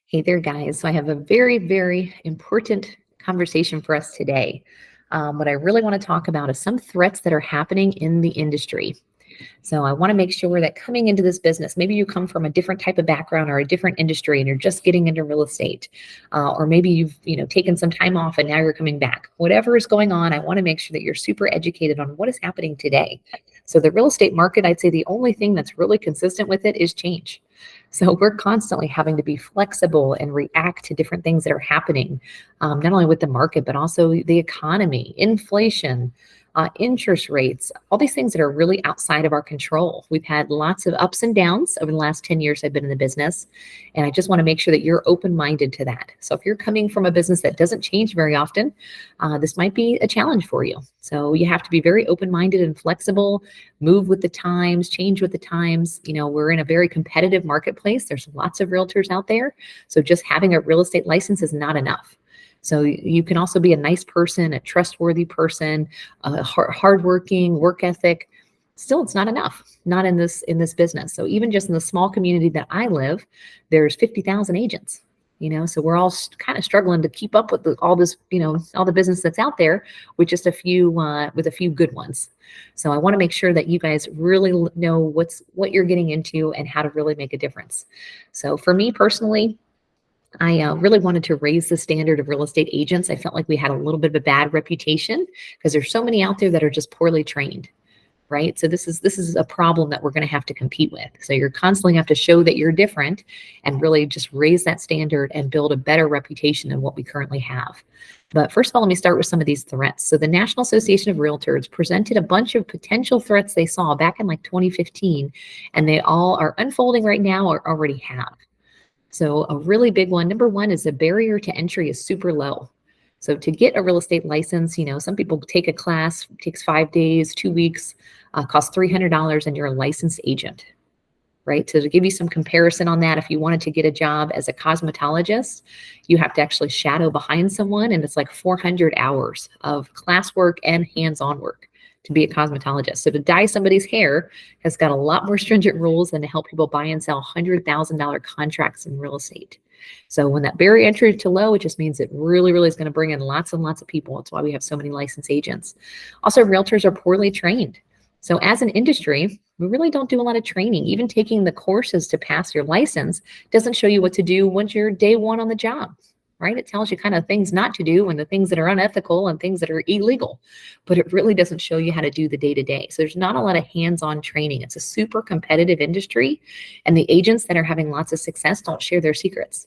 Hey there, guys. So I have a very, very important conversation for us today. What I really want to talk about is some threats that are happening in the industry. So I want to make sure that coming into this business, maybe you come from a different type of background or a different industry and you're just getting into real estate, or maybe you've taken some time off and now you're coming back. Whatever is going on, I want to make sure that you're super educated on what is happening today. So the real estate market, I'd say the only thing that's really consistent with it is change. So we're constantly having to be flexible and react to different things that are happening, not only with the market, but also the economy, inflation, interest rates, all these things that are really outside of our control. We've had lots of ups and downs over the last 10 years I've been in the business, and I just want to make sure that you're open-minded to that. So if you're coming from a business that doesn't change very often, this might be a challenge for you. So you have to be very open-minded and flexible, move with the times, change with the times. We're in a very competitive marketplace. There's lots of realtors out there. So just having a real estate license is not enough. So you can also be a nice person, a trustworthy person, a hardworking, work ethic. Still, it's not enough, not in this business. So even just in the small community that I live, there's 50,000 agents. So we're all kind of struggling to keep up with all this, all the business that's out there with just a few good ones. So I want to make sure that you guys really know what you're getting into and how to really make a difference. So for me personally, I really wanted to raise the standard of real estate agents. I felt like we had a little bit of a bad reputation because there's so many out there that are just poorly trained, right? So this is a problem that we're going to have to compete with. So you're constantly have to show that you're different and really just raise that standard and build a better reputation than what we currently have. But first of all, let me start with some of these threats. So the National Association of Realtors presented a bunch of potential threats they saw back in like 2015, and they all are unfolding right now or already have. So a really big one, number one, is the barrier to entry is super low. So to get a real estate license, some people take a class, takes 5 days, 2 weeks, costs $300, and you're a licensed agent, right? So to give you some comparison on that, if you wanted to get a job as a cosmetologist, you have to actually shadow behind someone, and it's like 400 hours of classwork and hands-on work to be a cosmetologist. So to dye somebody's hair has got a lot more stringent rules than to help people buy and sell $100,000 contracts in real estate. So when that barrier entry is too low, it just means it really, really is going to bring in lots and lots of people. That's why we have so many licensed agents. Also, realtors are poorly trained. So as an industry, we really don't do a lot of training. Even taking the courses to pass your license doesn't show you what to do once you're day one on the job. Right? It tells you kind of things not to do and the things that are unethical and things that are illegal, but it really doesn't show you how to do the day-to-day. So there's not a lot of hands-on training. It's a super competitive industry, and the agents that are having lots of success don't share their secrets,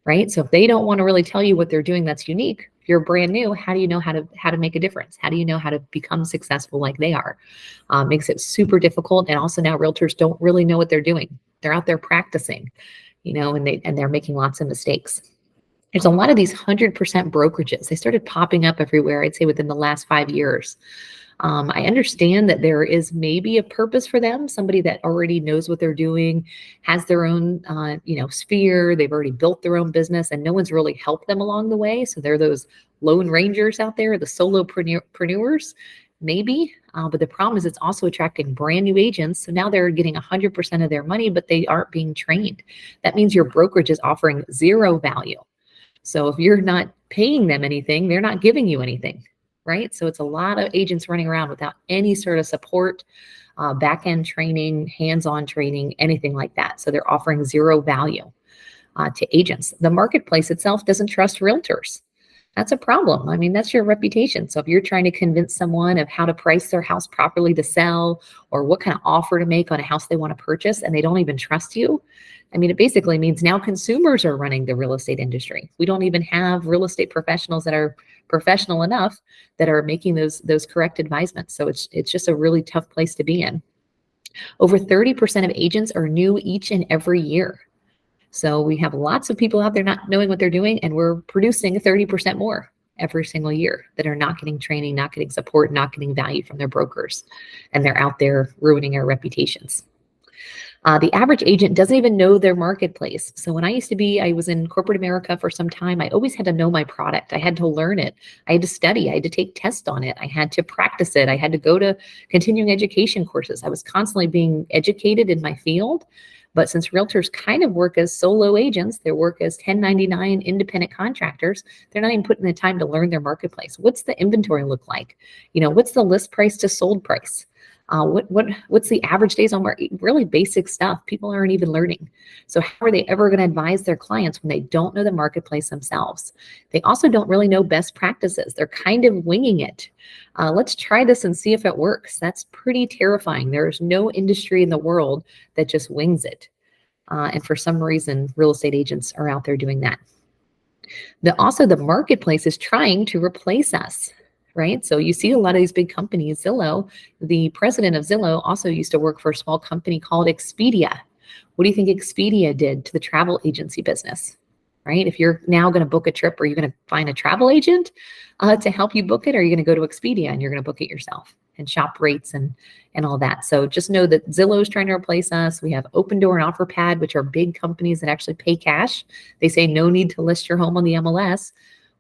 right? So if they don't want to really tell you what they're doing that's unique, if you're brand new, how do you know how to make a difference? How do you know how to become successful like they are? Makes it super difficult. And also now realtors don't really know what they're doing. They're out there practicing, and they're making lots of mistakes. There's a lot of these 100% brokerages. They started popping up everywhere, I'd say within the last 5 years. I understand that there is maybe a purpose for them, somebody that already knows what they're doing, has their own, sphere. They've already built their own business, and no one's really helped them along the way. So they're those lone rangers out there, the solopreneurs, maybe. But the problem is it's also attracting brand new agents. So now they're getting 100% of their money, but they aren't being trained. That means your brokerage is offering zero value. So if you're not paying them anything, they're not giving you anything, right? So it's a lot of agents running around without any sort of support, back-end training, hands-on training, anything like that. So they're offering zero value to agents. The marketplace itself doesn't trust realtors. That's a problem. I mean, that's your reputation. So if you're trying to convince someone of how to price their house properly to sell or what kind of offer to make on a house they want to purchase, and they don't even trust you, I mean, it basically means now consumers are running the real estate industry. We don't even have real estate professionals that are professional enough that are making those correct advisements. So it's just a really tough place to be in. Over 30% of agents are new each and every year. So we have lots of people out there not knowing what they're doing, and we're producing 30% more every single year that are not getting training, not getting support, not getting value from their brokers, and they're out there ruining our reputations. The average agent doesn't even know their marketplace. So when I was in corporate America for some time, I always had to know my product. I had to learn it. I had to study. I had to take tests on it. I had to practice it. I had to go to continuing education courses. I was constantly being educated in my field. But since realtors kind of work as solo agents, they work as 1099 independent contractors, they're not even putting the time to learn their marketplace. What's the inventory look like? What's the list price to sold price? What's the average days on market? Really basic stuff people aren't even learning. So how are they ever going to advise their clients when they don't know the marketplace themselves? They also don't really know best practices. They're kind of winging it. Let's try this and see if it works. That's pretty terrifying. There's no industry in the world that just wings it. And for some reason, real estate agents are out there doing that. Also, the marketplace is trying to replace us, right? So you see a lot of these big companies. Zillow, the president of Zillow also used to work for a small company called Expedia. What do you think Expedia did to the travel agency business, right? If you're now going to book a trip, are you going to find a travel agent to help you book it? Or are you going to go to Expedia and you're going to book it yourself and shop rates and all that? So just know that Zillow is trying to replace us. We have Open Door and OfferPad, which are big companies that actually pay cash. They say no need to list your home on the MLS.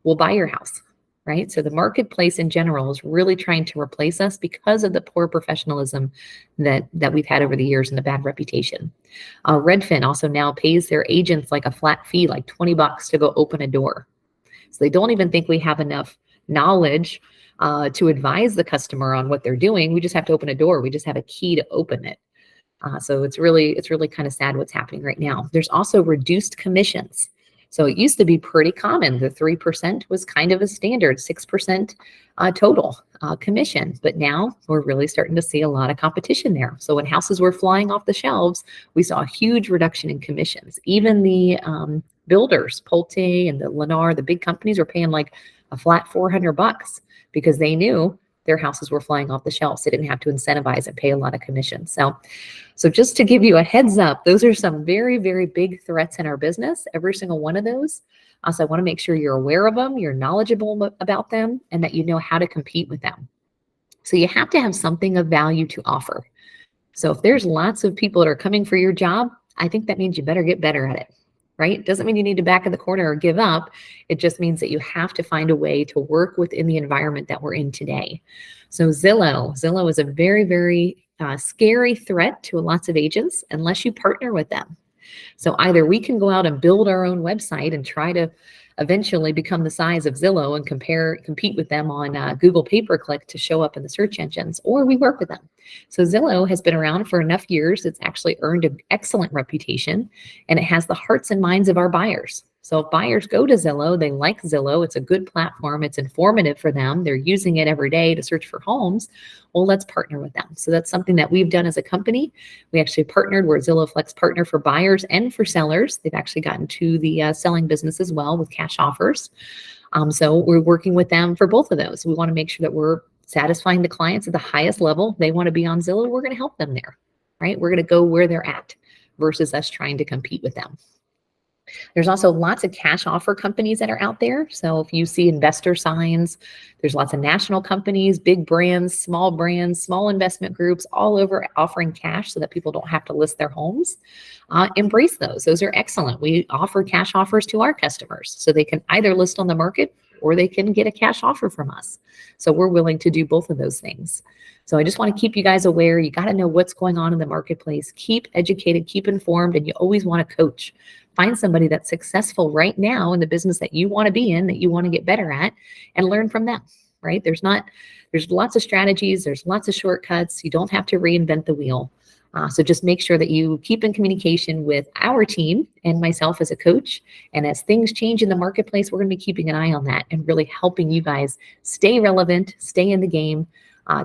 We'll buy your house, right? So the marketplace in general is really trying to replace us because of the poor professionalism that we've had over the years and the bad reputation. Redfin also now pays their agents like a flat fee, like $20 to go open a door. So they don't even think we have enough knowledge to advise the customer on what they're doing. We just have to open a door. We just have a key to open it. So it's really kind of sad what's happening right now. There's also reduced commissions. So it used to be pretty common. The 3% was kind of a standard, 6% total commission. But now we're really starting to see a lot of competition there. So when houses were flying off the shelves, we saw a huge reduction in commissions. Even the builders, Pulte and the Lennar, the big companies were paying like a flat $400 because they knew their houses were flying off the shelves. They didn't have to incentivize and pay a lot of commission. So just to give you a heads up, those are some very, very big threats in our business, every single one of those. So I want to make sure you're aware of them, you're knowledgeable about them, and that you know how to compete with them. So you have to have something of value to offer. So if there's lots of people that are coming for your job, I think that means you better get better at it, right? Doesn't mean you need to back in the corner or give up. It just means that you have to find a way to work within the environment that we're in today. So Zillow is a very, very scary threat to lots of agents unless you partner with them. So either we can go out and build our own website and try to eventually become the size of Zillow and compete with them on Google pay-per-click to show up in the search engines, or we work with them. So Zillow has been around for enough years. It's actually earned an excellent reputation, and it has the hearts and minds of our buyers. So if buyers go to Zillow, they like Zillow, it's a good platform, it's informative for them, they're using it every day to search for homes, well, let's partner with them. So that's something that we've done as a company. We actually partnered, we're Zillow Flex partner for buyers and for sellers. They've actually gotten to the selling business as well with cash offers. So we're working with them for both of those. We want to make sure that we're satisfying the clients at the highest level. They want to be on Zillow, we're going to help them there, right? We're going to go where they're at versus us trying to compete with them. There's also lots of cash offer companies that are out there. So if you see investor signs, there's lots of national companies, big brands, small investment groups all over offering cash so that people don't have to list their homes. Embrace those. Those are excellent. We offer cash offers to our customers so they can either list on the market or they can get a cash offer from us. So we're willing to do both of those things. So I just want to keep you guys aware. You got to know what's going on in the marketplace. Keep educated, keep informed, and you always want to coach. Find somebody that's successful right now in the business that you want to be in, that you want to get better at, and learn from them, right? There's lots of strategies. There's lots of shortcuts. You don't have to reinvent the wheel. So just make sure that you keep in communication with our team and myself as a coach. And as things change in the marketplace, we're going to be keeping an eye on that and really helping you guys stay relevant, stay in the game,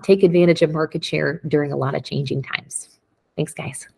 take advantage of market share during a lot of changing times. Thanks, guys.